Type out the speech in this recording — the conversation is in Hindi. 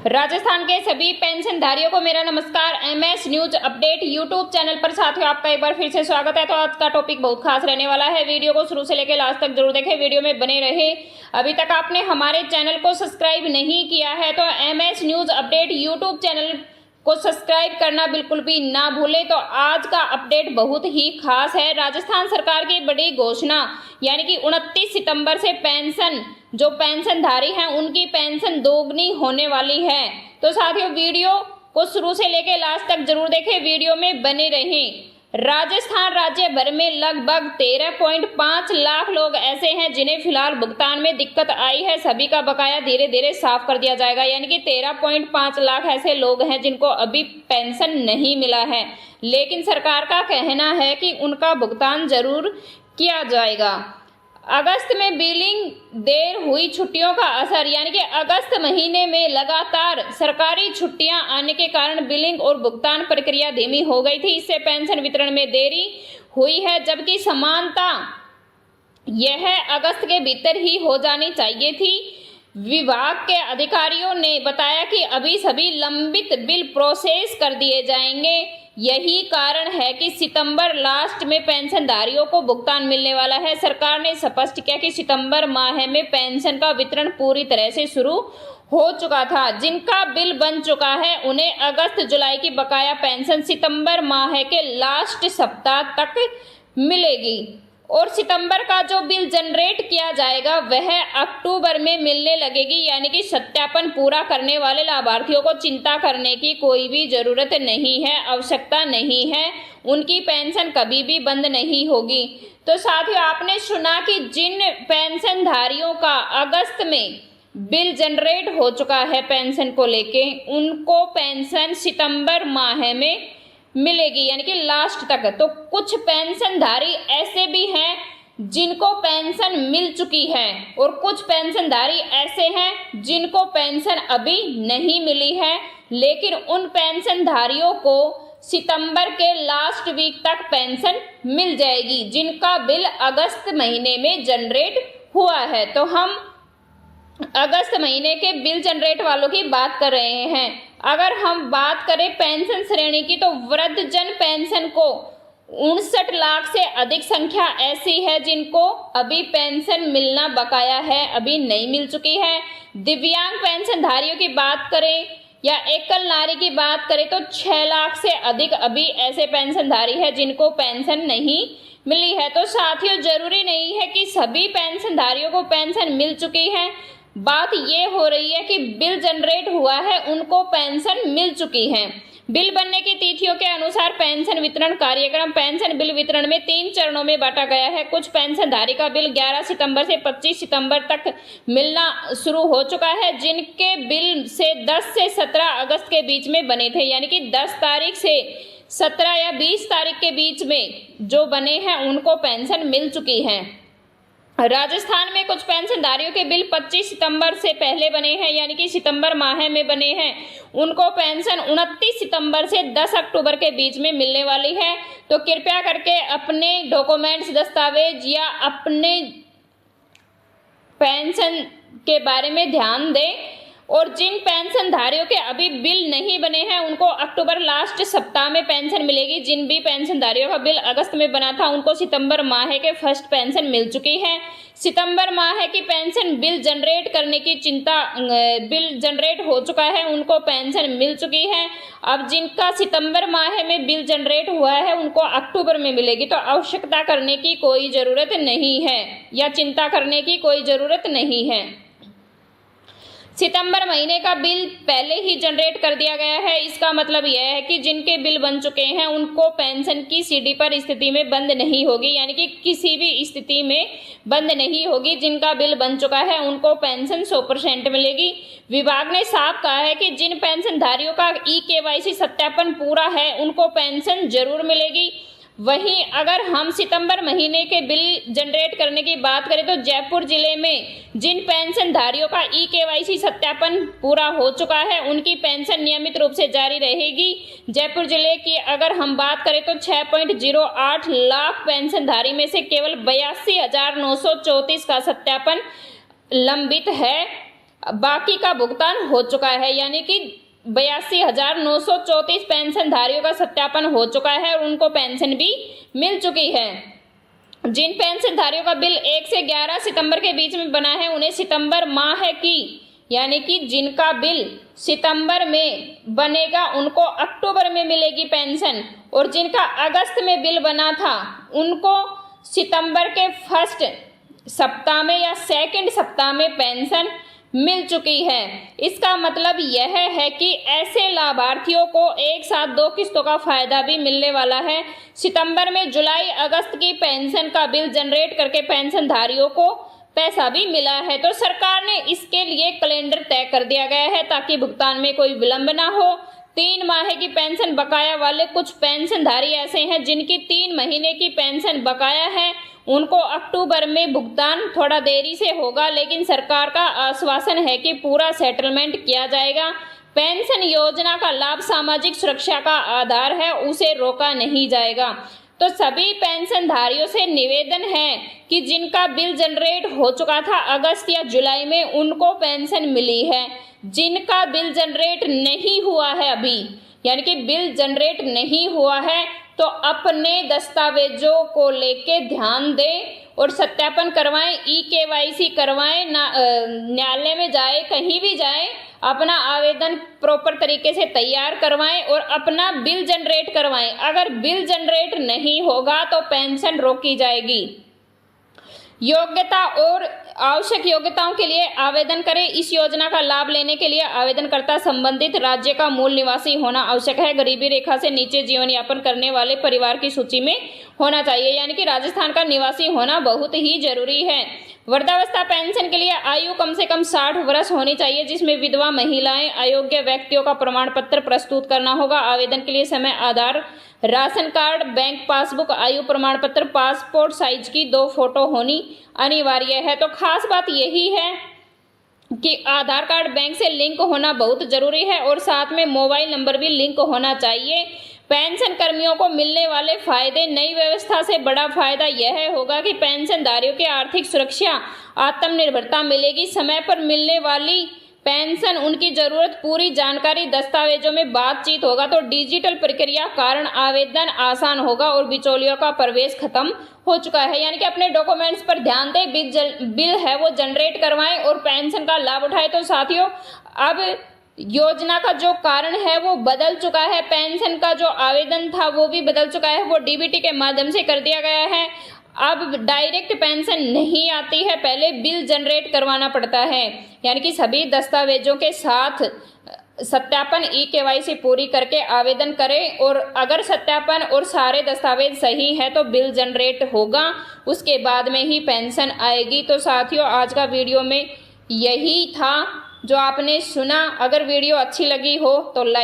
राजस्थान के सभी पेंशनधारियों को मेरा नमस्कार। MS news update YouTube channel पर साथियों आपका एक बार फिर से स्वागत है। तो आज का टॉपिक बहुत खास रहने वाला है। वीडियो को शुरू से लेकर लास्ट तक जरूर देखें, वीडियो में बने रहे। अभी तक आपने हमारे चैनल को सब्सक्राइब नहीं किया है तो MS news update YouTube channel को सब्सक्राइब करना बिल्कुल भी ना भूलें। तो आज का अपडेट बहुत ही खास है। राजस्थान सरकार की बड़ी घोषणा, यानी कि 29 सितंबर से जो पेंशनधारी हैं उनकी पेंशन दोगुनी होने वाली है। तो साथियों वीडियो को शुरू से लेकर लास्ट तक जरूर देखें, वीडियो में बने रहें। राजस्थान राज्य भर में लगभग 13.5 लाख लोग ऐसे हैं जिन्हें फिलहाल भुगतान में दिक्कत आई है। सभी का बकाया धीरे धीरे साफ कर दिया जाएगा, यानी कि 13.5 लाख ऐसे लोग हैं जिनको अभी पेंशन नहीं मिला है, लेकिन सरकार का कहना है कि उनका भुगतान जरूर किया जाएगा। अगस्त में बिलिंग देर हुई, छुट्टियों का असर, यानी कि अगस्त महीने में लगातार सरकारी छुट्टियां आने के कारण बिलिंग और भुगतान प्रक्रिया धीमी हो गई थी। इससे पेंशन वितरण में देरी हुई है, जबकि समानता यह अगस्त के भीतर ही हो जानी चाहिए थी। विभाग के अधिकारियों ने बताया कि अभी सभी लंबित बिल प्रोसेस कर दिए जाएंगे। यही कारण है कि सितंबर लास्ट में पेंशनधारियों को भुगतान मिलने वाला है। सरकार ने स्पष्ट किया कि सितंबर माह में पेंशन का वितरण पूरी तरह से शुरू हो चुका था। जिनका बिल बन चुका है उन्हें अगस्त जुलाई की बकाया पेंशन सितंबर माह के लास्ट सप्ताह तक मिलेगी और सितंबर का जो बिल जनरेट किया जाएगा वह अक्टूबर में मिलने लगेगी। यानी कि सत्यापन पूरा करने वाले लाभार्थियों को चिंता करने की कोई भी जरूरत नहीं है, आवश्यकता नहीं है। उनकी पेंशन कभी भी बंद नहीं होगी। तो साथियों आपने सुना कि जिन पेंशनधारियों का अगस्त में बिल जनरेट हो चुका है पेंशन को लेके, उनको पेंशन सितंबर माह में मिलेगी, यानी कि लास्ट तक। तो कुछ पेंशनधारी ऐसे भी हैं जिनको पेंशन मिल चुकी है और कुछ पेंशनधारी ऐसे हैं जिनको पेंशन अभी नहीं मिली है, लेकिन उन पेंशनधारियों को सितंबर के लास्ट वीक तक पेंशन मिल जाएगी जिनका बिल अगस्त महीने में जनरेट हुआ है। तो हम अगस्त महीने के बिल जनरेट वालों की बात कर रहे हैं। अगर हम बात करें पेंशन श्रेणी की, तो वृद्धजन पेंशन को 59 लाख से अधिक संख्या ऐसी है जिनको अभी पेंशन मिलना बकाया है, अभी नहीं मिल चुकी है। दिव्यांग पेंशनधारियों की बात करें या एकल नारी की बात करें तो 6 लाख से अधिक अभी ऐसे पेंशनधारी है जिनको पेंशन नहीं मिली है। तो साथियों जरूरी नहीं है कि सभी पेंशनधारियों को पेंशन मिल चुकी है। बात ये हो रही है कि बिल जनरेट हुआ है उनको पेंशन मिल चुकी है। बिल बनने की तिथियों के अनुसार पेंशन वितरण कार्यक्रम, पेंशन बिल वितरण में 3 चरणों में बांटा गया है। कुछ पेंशनधारी का बिल 11 सितंबर से 25 सितंबर तक मिलना शुरू हो चुका है, जिनके बिल से 10 से 17 अगस्त के बीच में बने थे, यानी कि 10 तारीख से 17 या 20 तारीख के बीच में जो बने हैं उनको पेंशन मिल चुकी है। राजस्थान में कुछ पेंशनधारियों के बिल 25 सितंबर से पहले बने हैं, यानी कि सितंबर माह में बने हैं, उनको पेंशन 29 सितंबर से 10 अक्टूबर के बीच में मिलने वाली है। तो कृपया करके अपने डॉक्यूमेंट्स, दस्तावेज या अपने पेंशन के बारे में ध्यान दें। और जिन पेंशनधारियों के अभी बिल नहीं बने हैं उनको अक्टूबर लास्ट सप्ताह में पेंशन मिलेगी। जिन भी पेंशनधारियों का बिल अगस्त में बना था उनको सितंबर माह के फर्स्ट पेंशन मिल चुकी है। सितंबर माह की पेंशन बिल जनरेट करने की बिल जनरेट हो चुका है, उनको पेंशन मिल चुकी है। अब जिनका सितंबर माह में बिल जनरेट हुआ है उनको अक्टूबर में मिलेगी। तो आवश्यकता करने की कोई ज़रूरत नहीं है या चिंता करने की कोई ज़रूरत नहीं है। सितंबर महीने का बिल पहले ही जनरेट कर दिया गया है। इसका मतलब यह है कि जिनके बिल बन चुके हैं उनको पेंशन की सीडी पर स्थिति में बंद नहीं होगी, यानी कि किसी भी स्थिति में बंद नहीं होगी। जिनका बिल बन चुका है उनको पेंशन 100% मिलेगी। विभाग ने साफ कहा है कि जिन पेंशनधारियों का ई-केवाईसी सत्यापन पूरा है उनको पेंशन जरूर मिलेगी। वहीं अगर हम सितंबर महीने के बिल जनरेट करने की बात करें तो जयपुर जिले में जिन पेंशनधारियों का ई-केवाईसी सत्यापन पूरा हो चुका है उनकी पेंशन नियमित रूप से जारी रहेगी। जयपुर जिले की अगर हम बात करें तो 6.08 लाख पेंशनधारी में से केवल 82,934 का सत्यापन लंबित है। बाकी का भुगतान हो चुका है, यानी कि 82,934 पेंशनधारियों का सत्यापन हो चुका है और उनको पेंशन भी मिल चुकी है। जिन पेंशनधारियों का बिल 1 से 11 सितंबर के बीच में बना है उन्हें सितंबर माह की, यानी कि जिनका बिल सितंबर में बनेगा उनको अक्टूबर में मिलेगी पेंशन, और जिनका अगस्त में बिल बना था उनको सितंबर के फर्स्ट सप्ताह में या सेकंड सप्ताह में पेंशन मिल चुकी है। इसका मतलब यह है कि ऐसे लाभार्थियों को एक साथ 2 किस्तों का फायदा भी मिलने वाला है। सितंबर में जुलाई अगस्त की पेंशन का बिल जनरेट करके पेंशनधारियों को पैसा भी मिला है। तो सरकार ने इसके लिए कैलेंडर तय कर दिया गया है ताकि भुगतान में कोई विलंब ना हो। 3 माह की पेंशन बकाया वाले कुछ पेंशनधारी ऐसे हैं जिनकी 3 महीने की पेंशन बकाया है, उनको अक्टूबर में भुगतान थोड़ा देरी से होगा, लेकिन सरकार का आश्वासन है कि पूरा सेटलमेंट किया जाएगा। पेंशन योजना का लाभ सामाजिक सुरक्षा का आधार है, उसे रोका नहीं जाएगा। तो सभी पेंशनधारियों से निवेदन है कि जिनका बिल जनरेट हो चुका था अगस्त या जुलाई में उनको पेंशन मिली है। जिनका बिल जनरेट नहीं हुआ है अभी, यानी कि बिल जनरेट नहीं हुआ है, तो अपने दस्तावेजों को लेके ध्यान दें और सत्यापन करवाएं, ई-केवाईसी करवाएं, न्यायालय में जाए, कहीं भी जाए, अपना आवेदन प्रॉपर तरीके से तैयार करवाएं और अपना बिल जनरेट करवाएं। अगर बिल जनरेट नहीं होगा तो पेंशन रोकी जाएगी। योग्यता और आवश्यक योग्यताओं के लिए आवेदन करें। इस योजना का लाभ लेने के लिए आवेदनकर्ता संबंधित राज्य का मूल निवासी होना आवश्यक है। गरीबी रेखा से नीचे जीवन यापन करने वाले परिवार की सूची में होना चाहिए, यानी कि राजस्थान का निवासी होना बहुत ही जरूरी है। वृद्धावस्था पेंशन के लिए आयु कम से कम 60 वर्ष होनी चाहिए, जिसमें विधवा महिलाएं, अयोग्य व्यक्तियों का प्रमाण पत्र प्रस्तुत करना होगा। आवेदन के लिए समय आधार, राशन कार्ड, बैंक पासबुक, आयु प्रमाण पत्र, पासपोर्ट साइज की 2 फोटो होनी अनिवार्य है। तो खास बात यही है कि आधार कार्ड बैंक से लिंक होना बहुत जरूरी है और साथ में मोबाइल नंबर भी लिंक होना चाहिए। पेंशन कर्मियों को मिलने वाले फायदे। नई व्यवस्था से बड़ा फायदा यह होगा कि पेंशनधारियों की आर्थिक सुरक्षा, आत्मनिर्भरता मिलेगी। समय पर मिलने वाली पेंशन, उनकी जरूरत, पूरी जानकारी दस्तावेजों में बातचीत होगा। तो डिजिटल प्रक्रिया कारण आवेदन आसान होगा और बिचौलियों का प्रवेश खत्म हो चुका है। यानी कि अपने डॉक्यूमेंट्स पर ध्यान दें, बिल है वो जनरेट करवाएं और पेंशन का लाभ उठाएं। तो साथियों, अब योजना का जो कारण है वो बदल चुका है। पेंशन का जो आवेदन था वो भी बदल चुका है, वो डीबीटी के माध्यम से कर दिया गया है। अब डायरेक्ट पेंशन नहीं आती है, पहले बिल जनरेट करवाना पड़ता है। यानी कि सभी दस्तावेजों के साथ सत्यापन, ई-केवाईसी पूरी करके आवेदन करें और अगर सत्यापन और सारे दस्तावेज सही है तो बिल जनरेट होगा, उसके बाद में ही पेंशन आएगी। तो साथियों, आज का वीडियो में यही था जो आपने सुना। अगर वीडियो अच्छी लगी हो तो लाइक